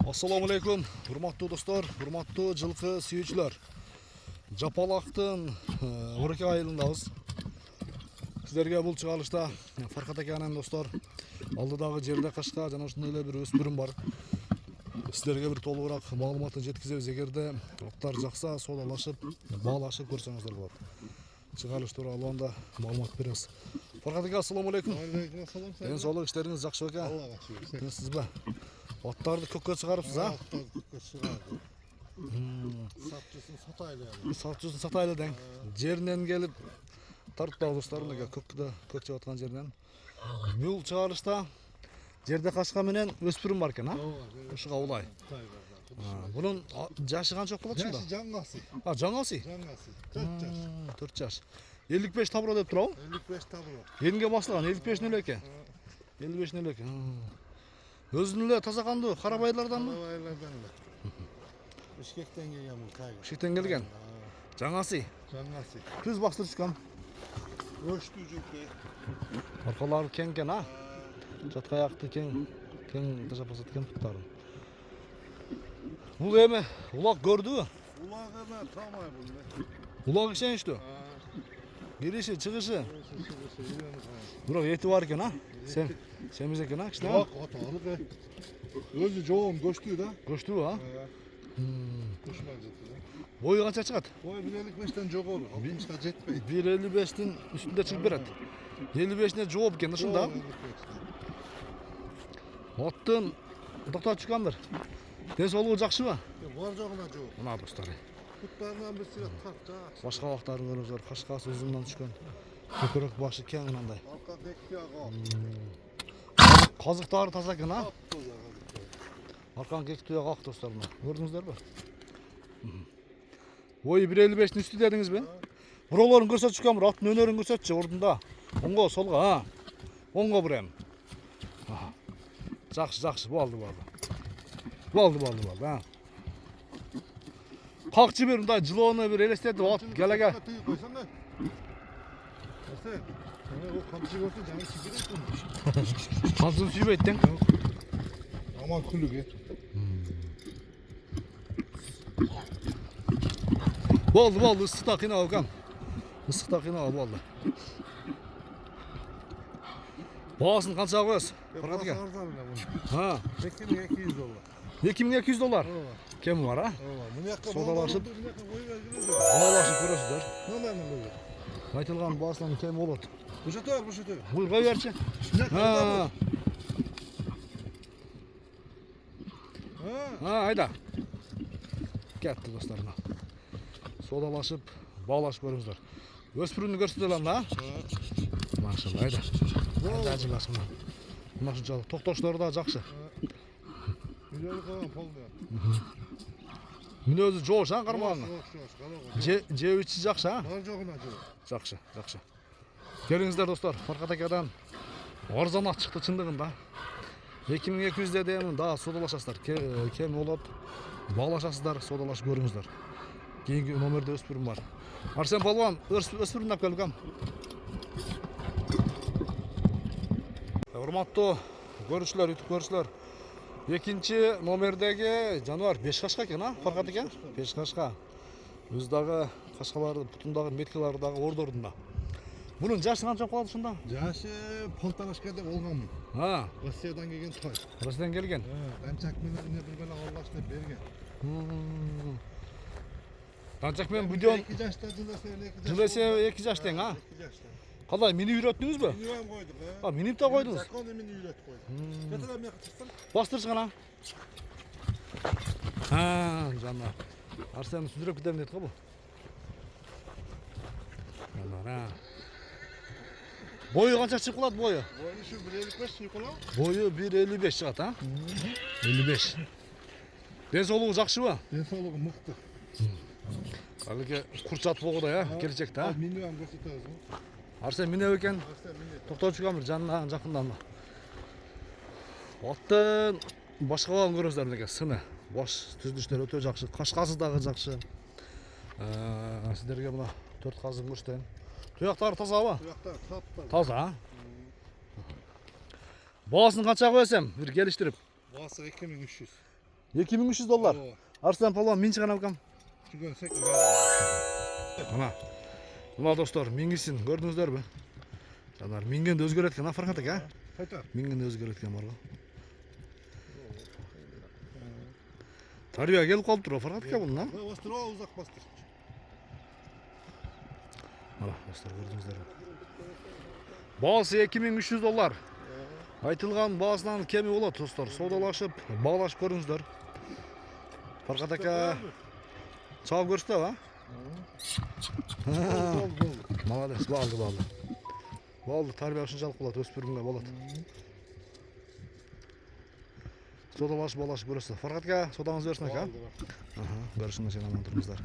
Assalamu alaikum, hurmatlı dostlar, hurmatlı жылқы сүйүүчүлөр. Жапалактын 12 айылындабыз. Сиздерге бул чыгарылышта Фаркат аканын достор, алдыдагы жерде кашка жана ушундай эле бир өспүрүм бар. Сиздерге бир толугураак маалыматын жеткизебиз. Эгерде октар жакса, соодалашып, баалашып көрсөңүздөр болот. Чыгарылыш тууралуу анда маалымат беребиз. Фаркат ака, assalamu alaikum. Алейкум ассалам. Ден соолук, иштериңиз жакшы беке? Аллага шүгүр. Тынчсызбы? Аттарды көккө чыгарыпсыз, а? Аттарды көккө чыгарды. Сатчысын сатайлы. Сатчысын сатайлы дең. Жеринен келип тартпагы досторум эге көккө чыгып аткан жеринен. Бул чыгарылышта жерде кашка менен өспүрүм бар экен, а? Ушуга улай. Бунун жашы канча болот ушунда? Жашы жаңасы. Жаңасы? Жаңасы. 4 жаш. 4 жаш. 55 табро деп турабы? 55 табро. Эмге басылган 55 нөл экен. 55 нөл экен. Өзүнүн эле таза кандуу карабайларданбы? Карабайлардан эле. Бишкектен келген бул кайгы. Бишкектен келген. Жаңасы. Жаңасы. Түз бастырып чыккан. Өштү жүкө. Аркалары кең экен, а? Жатка аякты кең тажап басат экен туттарын. Бул эми улак көрдүбү? Улагына тамай бул. Улак ишеничтүү. Кириши, чыгышы. Бирок эти бар экен, а? Семиз экен, а? Кичине. Жок, аталык. Өзү жоон көчтүү да. Көчтүбү, а? Көчмөй жетти да. Бою канча чыгат? Ой, 1.55-тен жогору. 60ка жетпейт. 1.55'tin üstünde çıkıp berет. 55'ine жооп экен, ушунда. Аттын токтоп чыккандыр. Ден соолугу жакшыбы? Бар жогуна жок. Мына достор. Туттарынан бир сирет тарта. Башка бактарын көрүңүздөр, кашкасы узундан түшкөн. Көкөрөк башы кең мындай. Арка декти ага. Казыктары таза экен, а? Аркан кек туяк ак достор мына. Көрдүңүздөрбү? Бою 1.55'tin üstü дедиңизби? Буролорун көрсөтүшкөн, бир аттын өнөрүн көрсөтчү ордунда. Оңго, солго, а? Оңго бурем. Жакшы, болду, а? Какчы бир мындай жылоону бир элестетип ат келеге. Камчыны сүйбөйт дең. Аман күлүгө. Болду, ысыкта кыйнап алгам. Болду. Баасын канчага коесуз? Фаркат ака. Ha. $2200. $2200. Кем бар, а? Содалашып. Баалашып көрөсүздөр. Айтылган баасынан кем болот. Бушатор. Буй кой берчи. Айда. Кетти досторум. Содалашып, баалашып көрүңүздөр. Өспүрүмдү көрсөтөлөм да. Машалла, айда. Айда ажылашма. Мына ушунчалык токтоштор да жакшы. Мүнөзү жоош, а, кармаган. Жебичи жакшы, а? Бар жогуна жок. Жакшы. Келиңиздер достор, Фаркат акадан арзан ат чыкты чындыгында. 2200 дедим, да содалашасыздар. Кем болот, баалашасыздар, содалашып көрүңүздөр. Кийинки номерде өспүрүм бар. Арсен Палван, өспүрүмдү алып келгем. Урматтуу көрүүчүлөр, YouTube көрүүчүлөр. Экинчи номердеги жаныбар 5 кашка экен, а? Фаркат ака? 5 кашка. Өз дагы кашкаларды, бутундагы меткалары дагы ордорунда. Бунун жашы канча калат ушунда? Жашы 1,5 болгонмун. Россиядан келген той. Россиядан келген. Данчак менен бир бала алгаш деп берген. Данчак менен будем 2 жашта жыласа жылесе 2 жаш тең, а? 2 жашта. Кандай минип үйрөттүңүзбү? Минивам койдук, Минип да койдуңуз. Законы мени үйрөтүп койду. Кетелем мына чыксын. Бастырчы гана. Жанна. Арсен сүзүрөп кетем дейт го бу. Жанна. Бою канча чыгып калат бою? Бою ушу 1.55 чыгып калат. Бою 1.55 чыгат, а? 55. Ден соолугу жакшыбы? Ден соолугу мыкты. Алыке курчат болгодай, а? Келечекте, а? Минивам көрсөтөбүз. Арсен минеп экен. Токтоп чыккан бир жанынан жакындан. Аттын башка балын көрөсүздөр экен, сыны. Баш түздүштөр өтө жакшы, кашкасы дагы жакшы. Сиздерге мына 4 казын көрсөтөйүн. Туяктары тазабы? Туяктар таза, а? Баасын канча коесем, бир келиштирип? Баасы 2300. $2300. Арслан палуан мен чыган алкам. Түгөнсек. Мына достор, мингисин көрдүңүздөрбү? Жанар мингенде өзгөрөт экен, Фархат ака. Кайта. Мингенде өзгөрөт экен барго. Тарбия келип калыптыр Фархат ака бунун, а? Бастыр, узак бастыр. Мына достор көрдүңүздөр. Баасы $2300. Айтылган баасынан кеми болот достор. Соодалашып, баглашып көрүңүздөр. Фархат ака чабып көрсөтөбү, а? Молодец, балды. Балды, тарбия ушунчалык болот, өспүрүмгө болот. Соодалашып, балашып көрөсүз. Фархат ака, соодаңыз берсин ака. Көрүшүңүз менен аман туруңуздар.